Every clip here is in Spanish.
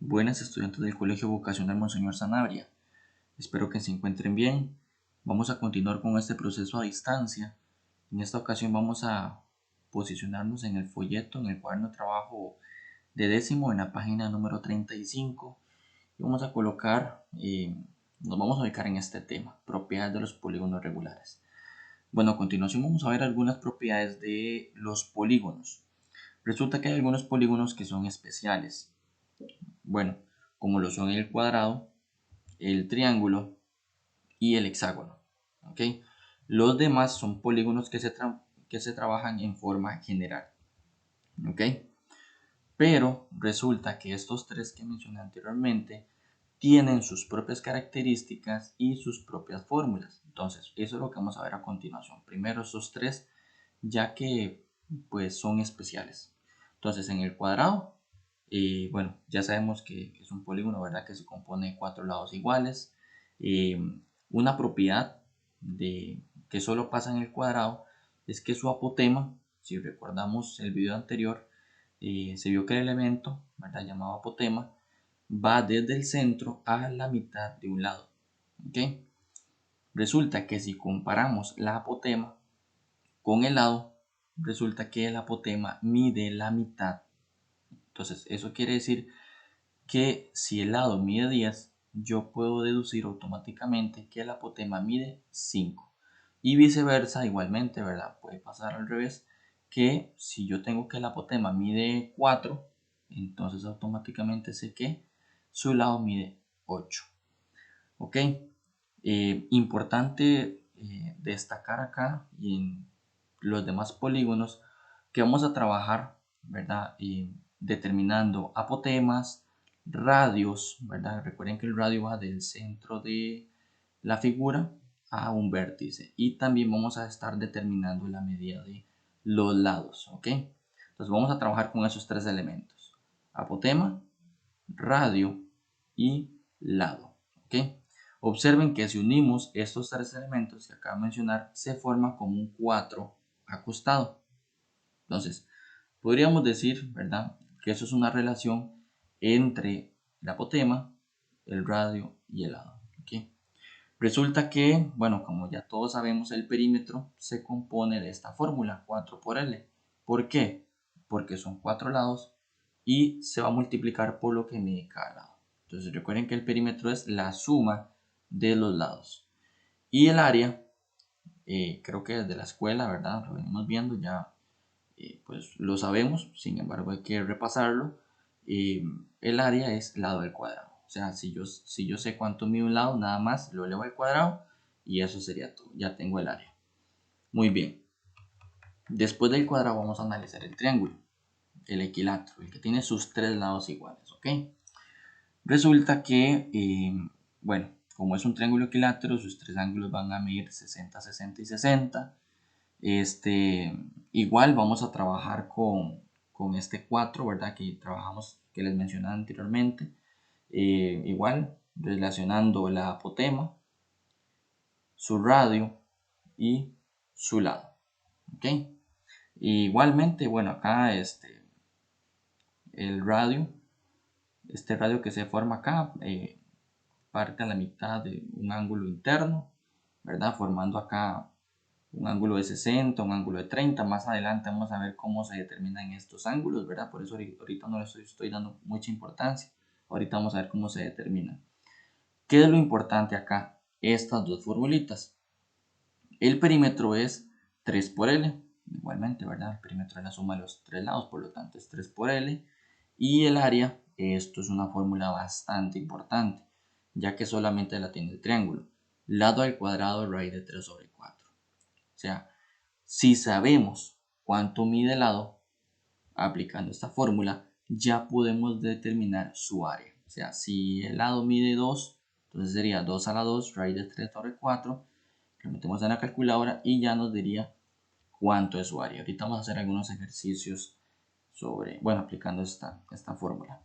Buenas estudiantes del Colegio Vocacional Monseñor Sanabria. Espero que se encuentren bien. Vamos a continuar con este proceso a distancia. En esta ocasión vamos a posicionarnos en el folleto, en el cuaderno de trabajo de décimo, en la página número 35. Y vamos a colocar, nos vamos a ubicar en este tema, propiedades de los polígonos regulares. Bueno, a continuación vamos a ver algunas propiedades de los polígonos. Resulta que hay algunos polígonos que son especiales. Bueno, como lo son el cuadrado, el triángulo y el hexágono. ¿Ok? Los demás son polígonos que se trabajan en forma general. ¿Ok? Pero resulta que estos tres que mencioné anteriormente tienen sus propias características y sus propias fórmulas. Entonces, eso es lo que vamos a ver a continuación. Primero esos tres, ya que pues son especiales. Entonces, en el cuadrado, bueno, ya sabemos que es un polígono, ¿verdad? Que se compone de cuatro lados iguales. Una propiedad que solo pasa en el cuadrado es que su apotema, si recordamos el video anterior, se vio que el elemento, ¿verdad? Llamado apotema, va desde el centro a la mitad de un lado. ¿Ok? Resulta que si comparamos la apotema con el lado, resulta que el apotema mide la mitad. Entonces, eso quiere decir que si el lado mide 10, yo puedo deducir automáticamente que el apotema mide 5. Y viceversa, igualmente, ¿verdad? Puede pasar al revés, que si yo tengo que el apotema mide 4, entonces automáticamente sé que su lado mide 8. ¿Ok? Importante destacar acá y en los demás polígonos que vamos a trabajar, ¿verdad? Determinando apotemas, radios, ¿verdad? Recuerden que el radio va del centro de la figura a un vértice y también vamos a estar determinando la medida de los lados, ¿ok? Entonces vamos a trabajar con esos tres elementos: apotema, radio y lado, ¿ok? Observen que si unimos estos tres elementos que acabo de mencionar, se forma como un 4 acostado. Entonces, podríamos decir, ¿verdad?, que eso es una relación entre el apotema, el radio y el lado. ¿Okay? Resulta que, bueno, como ya todos sabemos, el perímetro se compone de esta fórmula, 4 por L. ¿Por qué? Porque son 4 lados y se va a multiplicar por lo que mide cada lado. Entonces recuerden que el perímetro es la suma de los lados. Y el área, creo que desde la escuela, ¿verdad? Lo venimos viendo, ya pues lo sabemos, sin embargo hay que repasarlo. El área es lado del cuadrado. O sea, si yo sé cuánto mide un lado, nada más lo elevo al cuadrado y eso sería todo. Ya tengo el área. Muy bien. Después del cuadrado vamos a analizar el triángulo, el equilátero, el que tiene sus tres lados iguales. ¿Ok? Resulta que, bueno, como es un triángulo equilátero, sus tres ángulos van a medir 60, 60 y 60. Igual vamos a trabajar con este 4, ¿verdad? Que trabajamos, que les mencionaba anteriormente. Igual, relacionando la apotema, su radio y su lado. ¿Ok? Igualmente, bueno, acá el radio, este radio que se forma acá, parte a la mitad de un ángulo interno, ¿verdad? Formando acá un ángulo de 60, un ángulo de 30. Más adelante vamos a ver cómo se determinan estos ángulos, ¿verdad? Por eso ahorita no les estoy dando mucha importancia. Ahorita vamos a ver cómo se determinan. ¿Qué es lo importante acá? Estas dos formulitas. El perímetro es 3 por L. Igualmente, ¿verdad? El perímetro es la suma de los tres lados, por lo tanto es 3 por L. Y el área, esto es una fórmula bastante importante, ya que solamente la tiene el triángulo. Lado al cuadrado raíz de 3 sobre 4. O sea, si sabemos cuánto mide el lado, aplicando esta fórmula, ya podemos determinar su área. O sea, si el lado mide 2, entonces sería 2 a la 2, raíz de 3 sobre 4. Lo metemos en la calculadora y ya nos diría cuánto es su área. Ahorita vamos a hacer algunos ejercicios sobre, bueno, aplicando esta fórmula.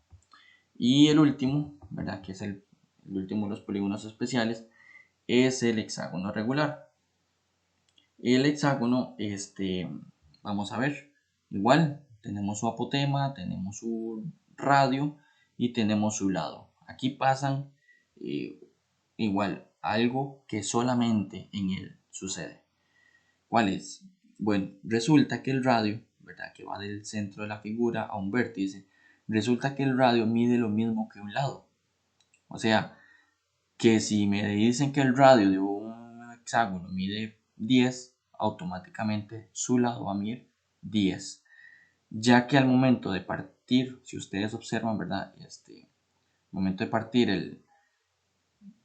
Y el último, ¿verdad? Que es el último de los polígonos especiales, es el hexágono regular. El hexágono, vamos a ver, igual tenemos su apotema, tenemos su radio y tenemos su lado. Aquí pasan igual algo que solamente en él sucede. ¿Cuál es? Bueno, resulta que el radio, ¿verdad? Que va del centro de la figura a un vértice, resulta que el radio mide lo mismo que un lado. O sea, que si me dicen que el radio de un hexágono mide 10, automáticamente su lado va a medir 10. Ya que al momento de partir, si ustedes observan, ¿verdad? Momento de partir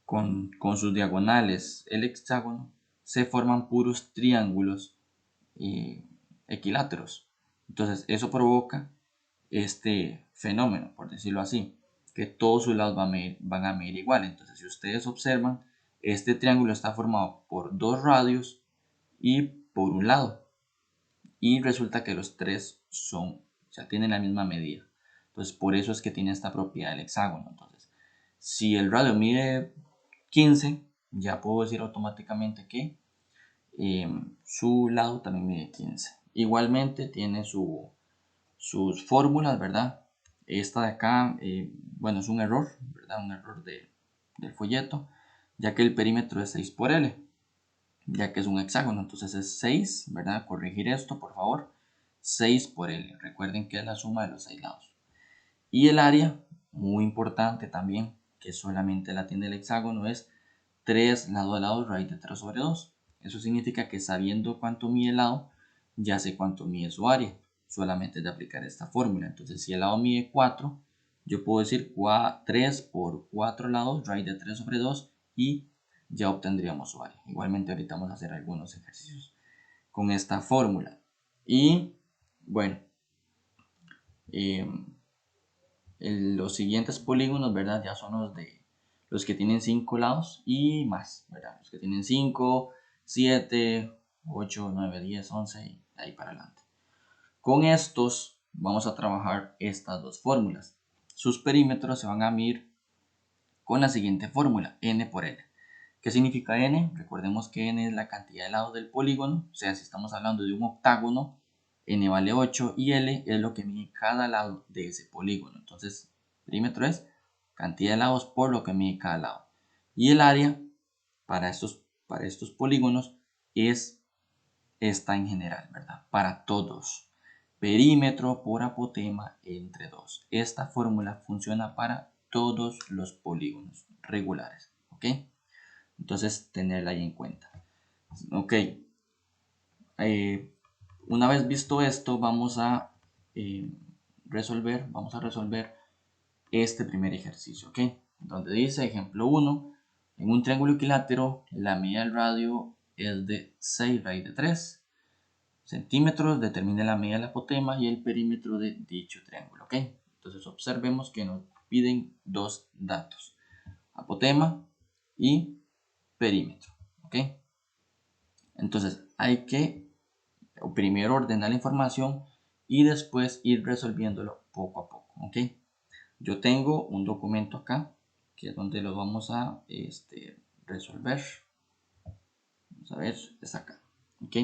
con sus diagonales el hexágono, se forman puros triángulos equiláteros. Entonces eso provoca este fenómeno, por decirlo así, que todos sus lados van a medir igual. Entonces si ustedes observan, este triángulo está formado por dos radios y por un lado. Y resulta que los tres tienen la misma medida. Entonces por eso es que tiene esta propiedad del hexágono. Entonces, si el radio mide 15, ya puedo decir automáticamente que su lado también mide 15. Igualmente tiene sus fórmulas, ¿verdad? Esta de acá, bueno, es un error, ¿verdad? Un error del folleto, ya que el perímetro es 6 por L, ya que es un hexágono, entonces es 6, ¿verdad? Corregir esto, por favor. 6 por L, recuerden que es la suma de los 6 lados. Y el área, muy importante también, que solamente la tiene el hexágono, es 3 lado a lado raíz de 3 sobre 2. Eso significa que sabiendo cuánto mide el lado, ya sé cuánto mide su área. Solamente de aplicar esta fórmula. Entonces, si el lado mide 4, yo puedo decir 3 por 4 lados, raíz de 3 sobre 2, y ya obtendríamos su área. Igualmente, ahorita vamos a hacer algunos ejercicios con esta fórmula. Y bueno, los siguientes polígonos, ¿verdad? Ya son los que tienen 5 lados y más, ¿verdad? Los que tienen 5, 7, 8, 9, 10, 11 y ahí para adelante. Con estos vamos a trabajar estas dos fórmulas. Sus perímetros se van a medir con la siguiente fórmula, n por l. ¿Qué significa n? Recordemos que n es la cantidad de lados del polígono, o sea, si estamos hablando de un octágono, n vale 8 y l es lo que mide cada lado de ese polígono. Entonces, perímetro es cantidad de lados por lo que mide cada lado. Y el área para estos polígonos es esta en general, ¿verdad? Para todos. Perímetro por apotema entre 2. Esta fórmula funciona para todos los polígonos regulares, ¿ok? Entonces, tenerla ahí en cuenta. Ok. Una vez visto esto, vamos a resolver este primer ejercicio, ¿ok? Donde dice, ejemplo 1, en un triángulo equilátero, la medida del radio es de 6 raíz de 3 centímetros, determine la medida del apotema y el perímetro de dicho triángulo, ¿ok? Entonces observemos que nos piden dos datos, apotema y perímetro, ¿ok? Entonces hay que primero ordenar la información y después ir resolviéndolo poco a poco, ¿ok? Yo tengo un documento acá, que es donde lo vamos a resolver. Vamos a ver, es acá, ¿ok?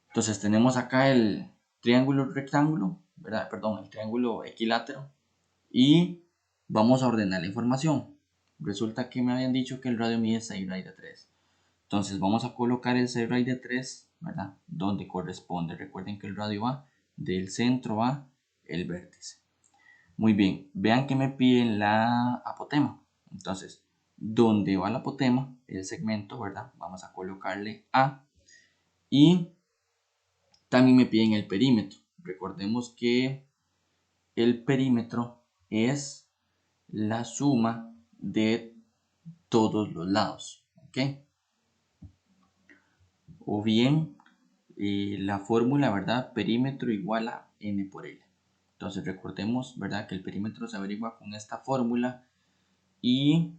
Entonces tenemos acá el triángulo rectángulo, ¿verdad? Perdón, el triángulo equilátero. Y vamos a ordenar la información. Resulta que me habían dicho que el radio mide 6 raíz de 3. Entonces vamos a colocar el 6 raíz de 3, ¿verdad? Donde corresponde. Recuerden que el radio va del centro a el vértice. Muy bien, vean que me piden la apotema. Entonces, donde va la apotema, el segmento, ¿verdad? Vamos a colocarle A. Y también me piden el perímetro. Recordemos que el perímetro es la suma de todos los lados, ¿ok? O bien la fórmula, ¿verdad? Perímetro igual a n por l. Entonces recordemos, ¿verdad? Que el perímetro se averigua con esta fórmula y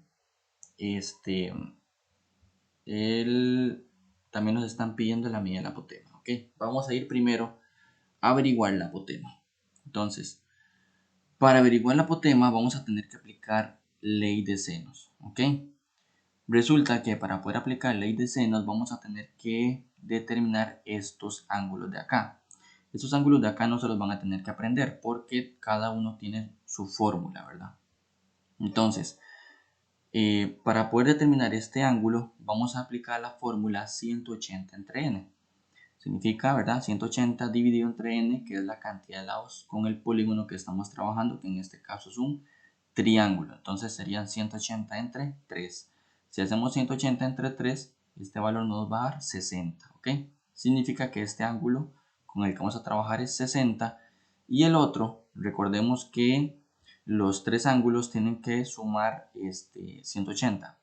también nos están pidiendo la medida del apotema, ¿ok? Vamos a ir primero a averiguar el apotema. Entonces, para averiguar el apotema vamos a tener que aplicar ley de senos, ¿ok? Resulta que para poder aplicar ley de senos vamos a tener que determinar estos ángulos de acá. Estos ángulos de acá no se los van a tener que aprender porque cada uno tiene su fórmula, ¿verdad? Entonces, para poder determinar este ángulo, vamos a aplicar la fórmula 180 entre n. Significa, ¿verdad? 180 dividido entre n, que es la cantidad de lados con el polígono que estamos trabajando, que en este caso es un triángulo. Entonces serían 180 entre 3. Si hacemos 180 entre 3, este valor nos va a dar 60, ¿ok? Significa que este ángulo con el que vamos a trabajar es 60 y el otro, recordemos que los tres ángulos tienen que sumar 180.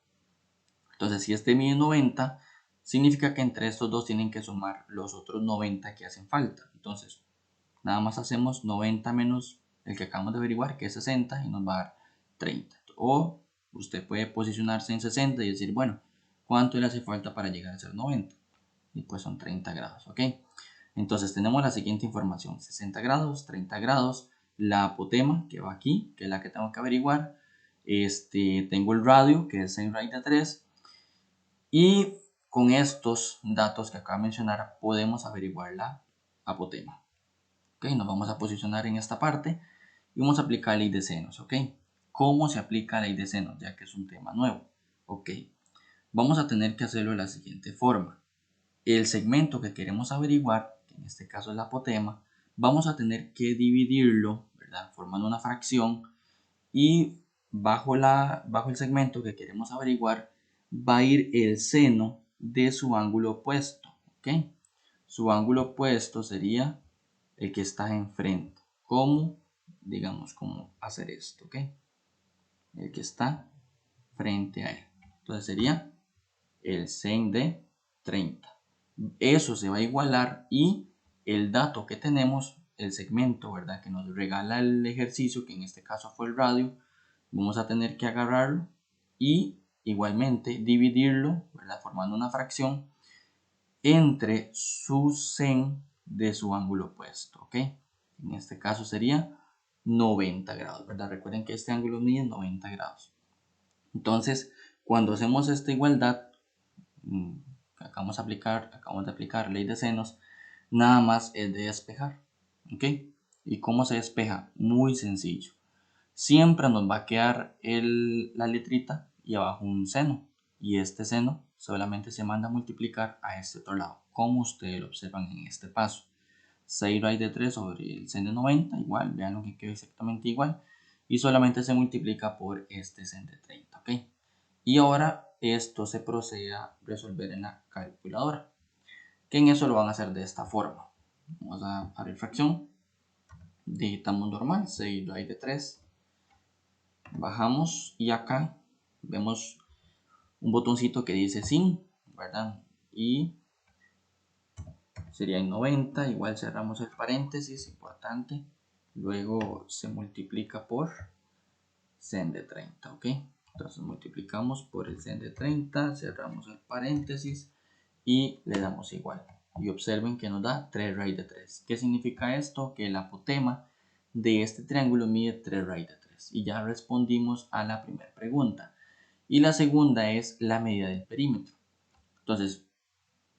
Entonces, si este mide 90, significa que entre estos dos tienen que sumar los otros 90 que hacen falta. Entonces, nada más hacemos 90 menos el que acabamos de averiguar, que es 60, y nos va a dar 30. O usted puede posicionarse en 60 y decir, bueno, ¿cuánto le hace falta para llegar a ser 90? Y pues son 30 grados, ¿ok? Entonces tenemos la siguiente información, 60 grados, 30 grados, la apotema que va aquí, que es la que tengo que averiguar, tengo el radio, que es 6 raíz de 3, y con estos datos que acabo de mencionar podemos averiguar la apotema. ¿Ok? Nos vamos a posicionar en esta parte y vamos a aplicar ley de senos. ¿Ok? ¿Cómo se aplica ley de senos? Ya que es un tema nuevo. ¿Ok? Vamos a tener que hacerlo de la siguiente forma. El segmento que queremos averiguar, que en este caso es la apotema, vamos a tener que dividirlo, ¿verdad? Formando una fracción y bajo el segmento que queremos averiguar va a ir el seno de su ángulo opuesto, ¿ok? Su ángulo opuesto sería el que está enfrente. ¿Cómo? Digamos, cómo hacer esto, ¿ok? El que está frente a él. Entonces sería el sen de 30. Eso se va a igualar y el dato que tenemos, el segmento, ¿verdad? Que nos regala el ejercicio, que en este caso fue el radio, vamos a tener que agarrarlo y igualmente dividirlo, ¿verdad? Formando una fracción entre su sen de su ángulo opuesto, ¿ok? En este caso sería 90 grados, ¿verdad? Recuerden que este ángulo mide 90 grados. Entonces, cuando hacemos esta igualdad, que acabamos de aplicar ley de senos, nada más es de despejar, ¿ok? ¿Y cómo se despeja? Muy sencillo. Siempre nos va a quedar la letrita y abajo un seno. Y este seno solamente se manda a multiplicar a este otro lado, como ustedes lo observan en este paso. 6 raíz de 3 sobre el seno de 90, igual, vean lo que queda exactamente igual. Y solamente se multiplica por este seno de 30, ¿ok? Y ahora esto se procede a resolver en la calculadora, que en eso lo van a hacer de esta forma. Vamos a abrir fracción, digitamos normal, 6 raíz de 3, bajamos y acá vemos un botoncito que dice sin, ¿verdad? Y sería en 90, igual cerramos el paréntesis, importante. Luego se multiplica por sen de 30, ¿ok? Entonces multiplicamos por el sen de 30, cerramos el paréntesis y le damos igual. Y observen que nos da 3 raíz de 3. ¿Qué significa esto? Que el apotema de este triángulo mide 3 raíz de 3. Y ya respondimos a la primera pregunta. Y la segunda es la medida del perímetro. Entonces,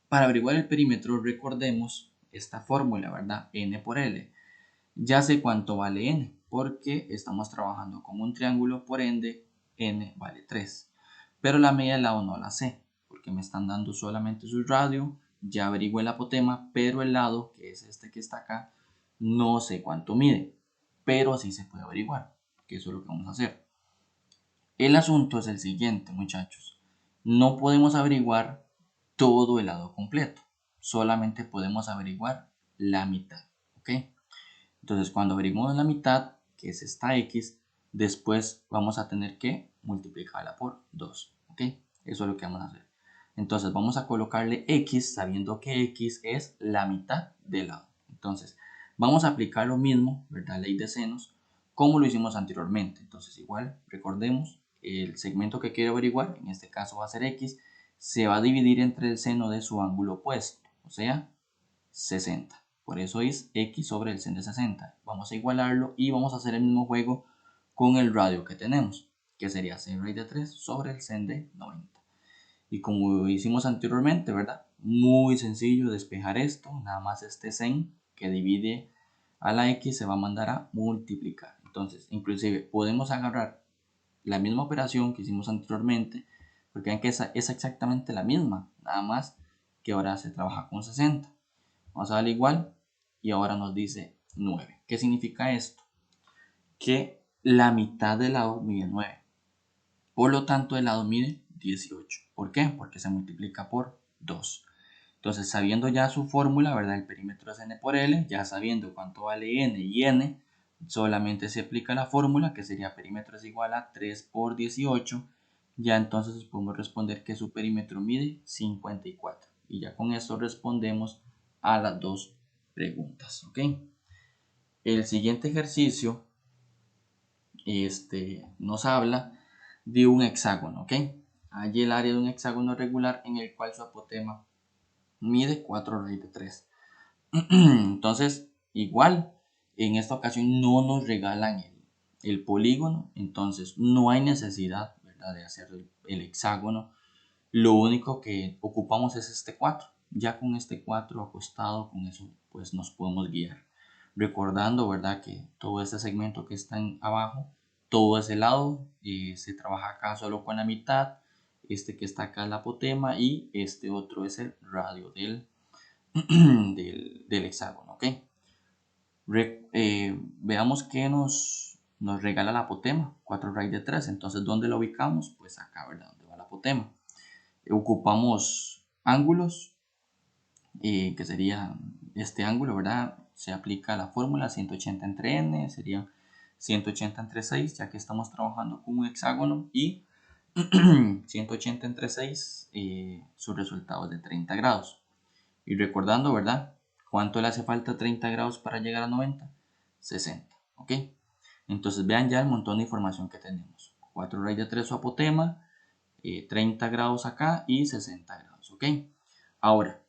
para averiguar el perímetro, recordemos esta fórmula, ¿verdad? N por L. Ya sé cuánto vale n, porque estamos trabajando con un triángulo, por ende, n vale 3. Pero la medida del lado no la sé, porque me están dando solamente su radio, ya averigué el apotema, pero el lado, que es este que está acá, no sé cuánto mide, pero sí se puede averiguar, que eso es lo que vamos a hacer. El asunto es el siguiente, muchachos. No podemos averiguar todo el lado completo, solamente podemos averiguar la mitad, ¿ok? Entonces, cuando averiguemos la mitad, que es esta x, después vamos a tener que multiplicarla por 2, ¿ok? Eso es lo que vamos a hacer. Entonces, vamos a colocarle x sabiendo que x es la mitad del lado. Entonces, vamos a aplicar lo mismo, ¿verdad? Ley de senos, como lo hicimos anteriormente. Entonces, igual, recordemos, el segmento que quiero averiguar, en este caso va a ser x, se va a dividir entre el seno de su ángulo opuesto, o sea, 60. Por eso es x sobre el sen de 60. Vamos a igualarlo y vamos a hacer el mismo juego con el radio que tenemos, que sería 6 raíz de 3 sobre el sen de 90. Y como hicimos anteriormente, ¿verdad? Muy sencillo despejar esto, nada más este sen que divide a la x se va a mandar a multiplicar. Entonces, inclusive podemos agarrar la misma operación que hicimos anteriormente, porque vean que es exactamente la misma, nada más que ahora se trabaja con 60. Vamos a darle igual y ahora nos dice 9. ¿Qué significa esto? Que la mitad del lado mide 9. Por lo tanto, el lado mide 18. ¿Por qué? Porque se multiplica por 2. Entonces, sabiendo ya su fórmula, ¿verdad? El perímetro es n por L, ya sabiendo cuánto vale n y n, solamente se aplica la fórmula, que sería perímetro es igual a 3 por 18. Ya entonces podemos responder que su perímetro mide 54. Y ya con esto respondemos a las dos preguntas, ¿ok? El siguiente ejercicio nos habla de un hexágono, ¿ok? Hay el área de un hexágono regular en el cual su apotema mide 4 raíz de 3. Entonces, igual, en esta ocasión no nos regalan el polígono, entonces no hay necesidad, ¿verdad?, de hacer el hexágono. Lo único que ocupamos es este 4. Ya con este 4 acostado, con eso pues nos podemos guiar. Recordando, ¿verdad?, que todo este segmento que está abajo, todo ese lado, se trabaja acá solo con la mitad. Este que está acá es la apotema y este otro es el radio del hexágono, ¿ok? Veamos que nos regala la apotema, 4 raíz de 3. Entonces, ¿dónde lo ubicamos? Pues acá, ¿verdad? ¿Dónde va la apotema? Ocupamos ángulos, que sería este ángulo, ¿verdad? Se aplica la fórmula 180 entre n, sería 180 entre 6, ya que estamos trabajando con un hexágono, y 180 entre 6, su resultado es de 30 grados. Y recordando, ¿verdad? ¿Cuánto le hace falta 30 grados para llegar a 90? 60, ¿ok? Entonces vean ya el montón de información que tenemos. 4 raíz de 3 su apotema, 30 grados acá y 60 grados, ¿ok? Ahora,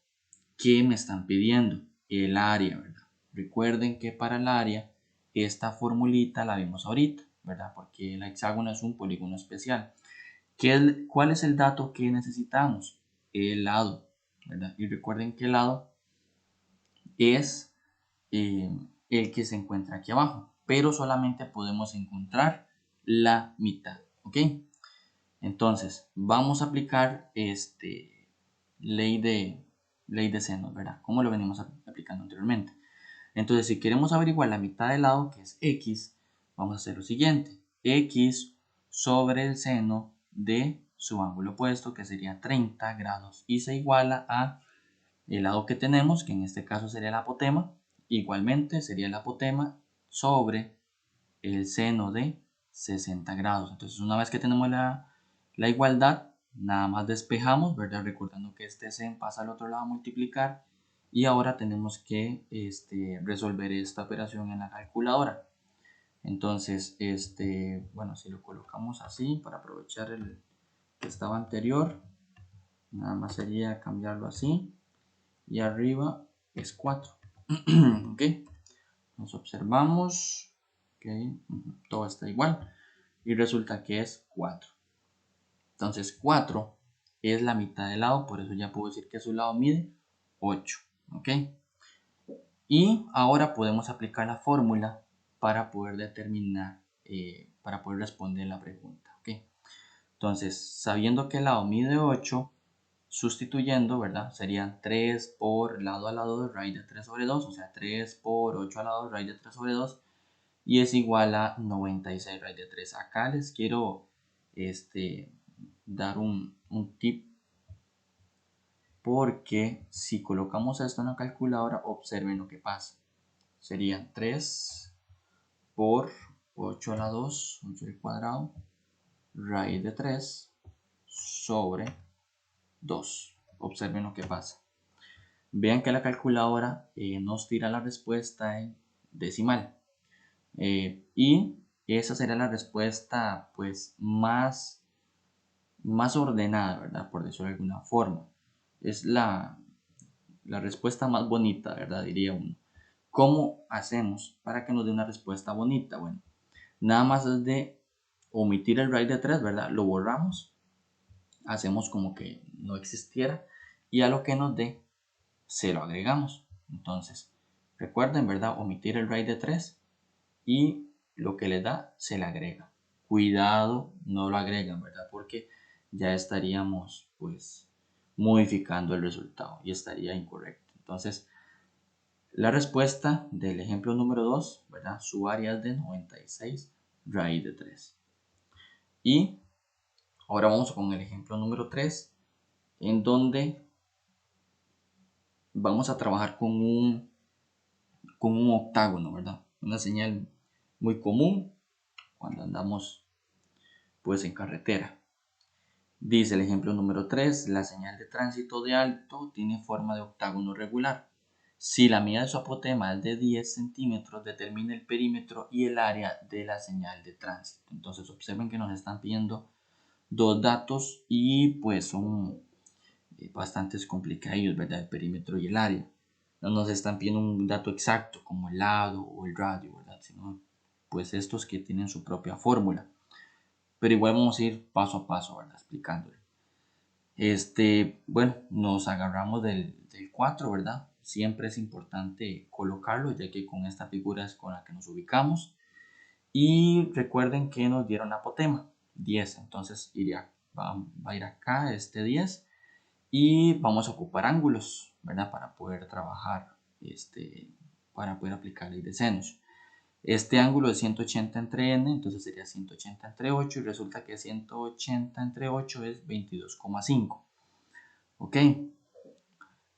¿qué me están pidiendo? El área, ¿verdad? Recuerden que para el área, esta formulita la vimos ahorita, ¿verdad? Porque el hexágono es un polígono especial. ¿Cuál es el dato que necesitamos? El lado, ¿verdad? Y recuerden que el lado es el que se encuentra aquí abajo, pero solamente podemos encontrar la mitad, ¿ok? Entonces, vamos a aplicar ley de senos, ¿verdad? Como lo venimos aplicando anteriormente. Entonces, si queremos averiguar la mitad del lado, que es x, vamos a hacer lo siguiente. X sobre el seno de su ángulo opuesto, que sería 30 grados, y se iguala a el lado que tenemos, que en este caso sería el apotema. Igualmente sería el apotema sobre el seno de 60 grados. Entonces, una vez que tenemos la igualdad, nada más despejamos, ¿verdad? Recordando que este sen pasa al otro lado a multiplicar. Y ahora tenemos que resolver esta operación en la calculadora. Entonces, bueno, si lo colocamos así para aprovechar el que estaba anterior, nada más sería cambiarlo así. Y arriba es 4. ¿Ok? Nos observamos. Okay. Todo está igual. Y resulta que es 4. Entonces 4 es la mitad del lado, por eso ya puedo decir que su lado mide 8. ¿Ok? Y ahora podemos aplicar la fórmula para poder determinar, para poder responder la pregunta. ¿Ok? Entonces, sabiendo que el lado mide 8, sustituyendo, ¿verdad? Serían 3 por lado a lado de raíz de 3 sobre 2, o sea, 3 por 8 al lado de raíz de 3 sobre 2, y es igual a 96 raíz de 3. Acá les quiero dar un tip, porque si colocamos esto en la calculadora, observen lo que pasa. Serían 3 por 8 a la 2, 8 al cuadrado, raíz de 3 sobre 2. Observen lo que pasa. Vean que la calculadora nos tira la respuesta en decimal. Y esa sería la respuesta pues más ordenada, ¿verdad? Por decirlo de alguna forma. Es la respuesta más bonita, ¿verdad? Diría uno. ¿Cómo hacemos para que nos dé una respuesta bonita? Bueno, nada más es de omitir el raíz de 3, ¿verdad? Lo borramos, hacemos como que no existiera, y a lo que nos dé se lo agregamos. Entonces, Recuerden, ¿verdad? Omitir el raíz de 3 y lo que les da se le agrega. Cuidado, no lo agregan, ¿verdad? Porque ya estaríamos pues modificando el resultado y estaría incorrecto. Entonces, la respuesta del ejemplo número 2, ¿verdad? Su área es de 96 raíz de 3. Y ahora vamos con el ejemplo número 3, en donde vamos a trabajar con un octágono, ¿verdad? Una señal muy común cuando andamos pues en carretera. Dice el ejemplo número 3, la señal de tránsito de alto tiene forma de octágono regular. Si la medida de su apotema es de 10 centímetros, determina el perímetro y el área de la señal de tránsito. Entonces observen que nos están pidiendo dos datos y pues son bastante complicados, ¿verdad? El perímetro y el área. No nos están pidiendo un dato exacto como el lado o el radio, ¿verdad? Sino pues estos que tienen su propia fórmula. Pero igual vamos a ir paso a paso, ¿verdad? Explicándolo. Bueno, nos agarramos del 4, ¿verdad? Siempre es importante colocarlo, ya que con esta figura es con la que nos ubicamos. Y recuerden que nos dieron apotema, 10. Entonces va a ir acá este 10. Y vamos a ocupar ángulos, ¿verdad? Para poder trabajar, para poder aplicar ley de senos. Este ángulo es 180 entre n, entonces sería 180 entre 8 y resulta que 180 entre 8 es 22,5. ¿Ok?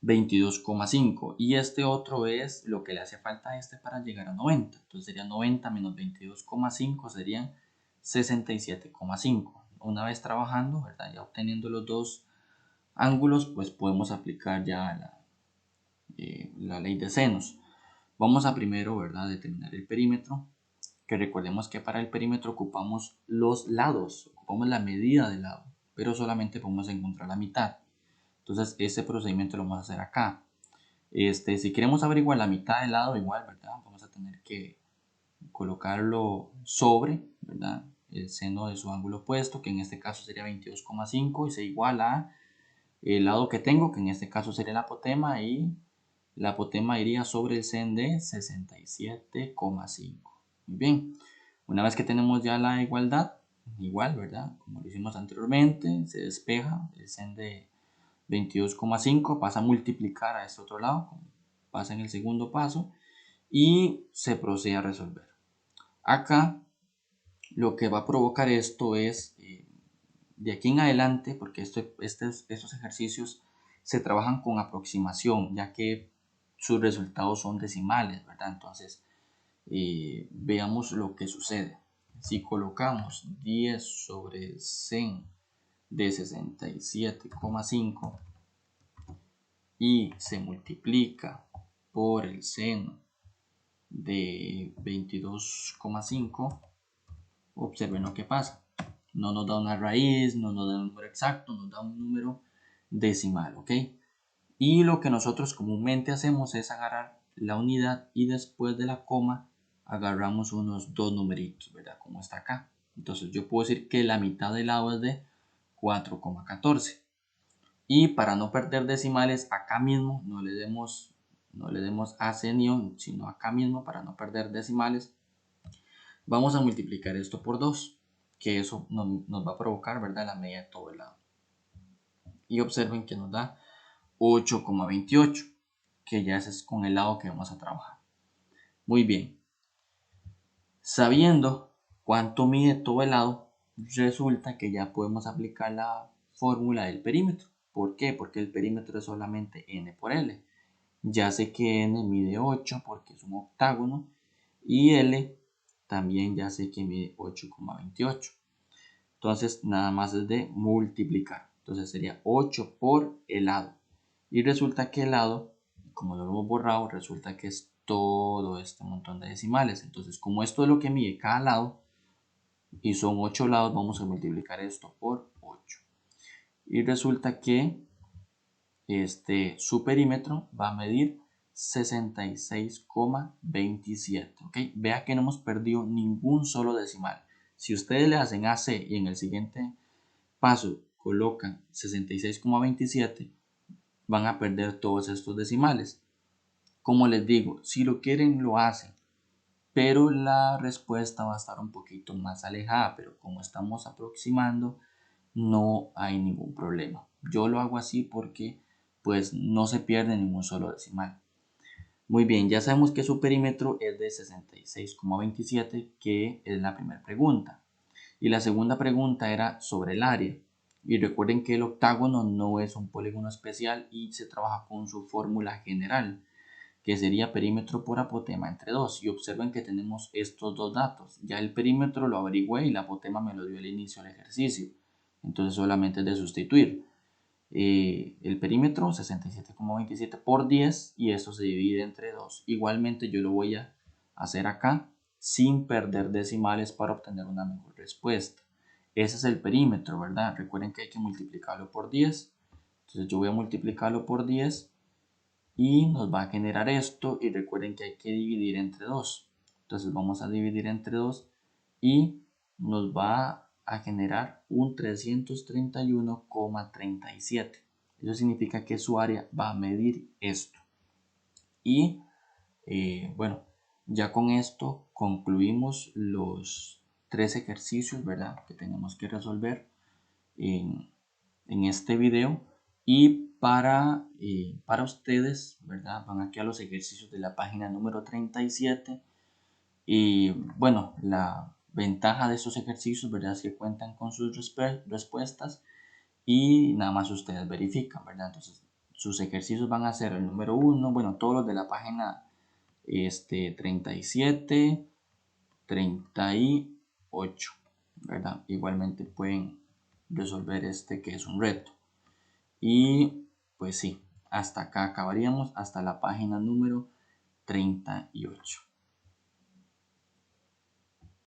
22,5 y este otro es lo que le hace falta a este para llegar a 90. Entonces sería 90 menos 22,5 serían 67,5. Una vez trabajando, ¿verdad? Ya obteniendo los dos ángulos, pues podemos aplicar ya la ley de senos. Vamos a primero, ¿verdad? Determinar el perímetro, que recordemos que para el perímetro ocupamos los lados, ocupamos la medida del lado, pero solamente podemos encontrar la mitad. Entonces ese procedimiento lo vamos a hacer acá. Si queremos averiguar la mitad del lado, igual, ¿verdad? Vamos a tener que colocarlo sobre, ¿verdad? El seno de su ángulo opuesto, que en este caso sería 22,5 y se iguala a el lado que tengo, que en este caso sería el apotema, y la apotema iría sobre el seno de 67,5. Muy bien, una vez que tenemos ya la igualdad, igual, ¿verdad? Como lo hicimos anteriormente, se despeja el seno de 22,5, pasa a multiplicar a este otro lado, como pasa en el segundo paso, y se procede a resolver. Acá lo que va a provocar esto es, de aquí en adelante, porque estos ejercicios se trabajan con aproximación, ya que sus resultados son decimales, ¿verdad? Entonces, veamos lo que sucede. Si colocamos 10 sobre 100 de 67,5 y se multiplica por el seno de 22,5, observen lo que pasa. No nos da una raíz, no nos da un número exacto, nos da un número decimal, ¿ok? Y lo que nosotros comúnmente hacemos es agarrar la unidad y después de la coma agarramos unos dos numeritos, ¿verdad? Como está acá. Entonces yo puedo decir que la mitad del lado es de 4,14. Y para no perder decimales, acá mismo no le demos ascensión, sino acá mismo para no perder decimales, vamos a multiplicar esto por 2, que eso nos va a provocar, ¿verdad? La media de todo el lado. Y observen que nos da 8,28, que ya ese es con el lado que vamos a trabajar. Muy bien. Sabiendo cuánto mide todo el lado, resulta que ya podemos aplicar la fórmula del perímetro. ¿Por qué? Porque el perímetro es solamente n por l. Ya sé que n mide 8 porque es un octágono y l también ya sé que mide 8,28. Entonces nada más es de multiplicar. Entonces sería 8 por el lado. Y resulta que el lado, como lo hemos borrado, resulta que es todo este montón de decimales. Entonces como esto es lo que mide cada lado y son 8 lados, vamos a multiplicar esto por 8. Y resulta que su perímetro va a medir 66,27. ¿Ok? Vea que no hemos perdido ningún solo decimal. Si ustedes le hacen AC y en el siguiente paso colocan 66,27, van a perder todos estos decimales. Como les digo, si lo quieren lo hacen, pero la respuesta va a estar un poquito más alejada, pero como estamos aproximando, no hay ningún problema. Yo lo hago así porque pues no se pierde ningún solo decimal. Muy bien, ya sabemos que su perímetro es de 66,27, que es la primera pregunta. Y la segunda pregunta era sobre el área. Y recuerden que el octágono no es un polígono especial y se trabaja con su fórmula general, que sería perímetro por apotema entre 2. Y observen que tenemos estos dos datos. Ya el perímetro lo averigüé y la apotema me lo dio al inicio del ejercicio. Entonces solamente es de sustituir. El perímetro 67,27 por 10 y eso se divide entre 2. Igualmente yo lo voy a hacer acá sin perder decimales para obtener una mejor respuesta. Ese es el perímetro, ¿verdad? Recuerden que hay que multiplicarlo por 10. Entonces yo voy a multiplicarlo por 10 y nos va a generar esto, y recuerden que hay que dividir entre 2. Entonces vamos a dividir entre 2 y nos va a generar un 331,37. Eso significa que su área va a medir esto. Y bueno, ya con esto concluimos los 3 ejercicios, ¿verdad?, que tenemos que resolver en este video. Y para ustedes, ¿verdad?, van aquí a los ejercicios de la página número 37. Y bueno, la ventaja de estos ejercicios, ¿verdad?, es que cuentan con sus respuestas y nada más ustedes verifican, ¿verdad? Entonces, sus ejercicios van a ser el número 1, bueno, todos los de la página 37, 38, ¿verdad? Igualmente pueden resolver este, que es un reto. Y pues sí, hasta acá acabaríamos, hasta la página número 38.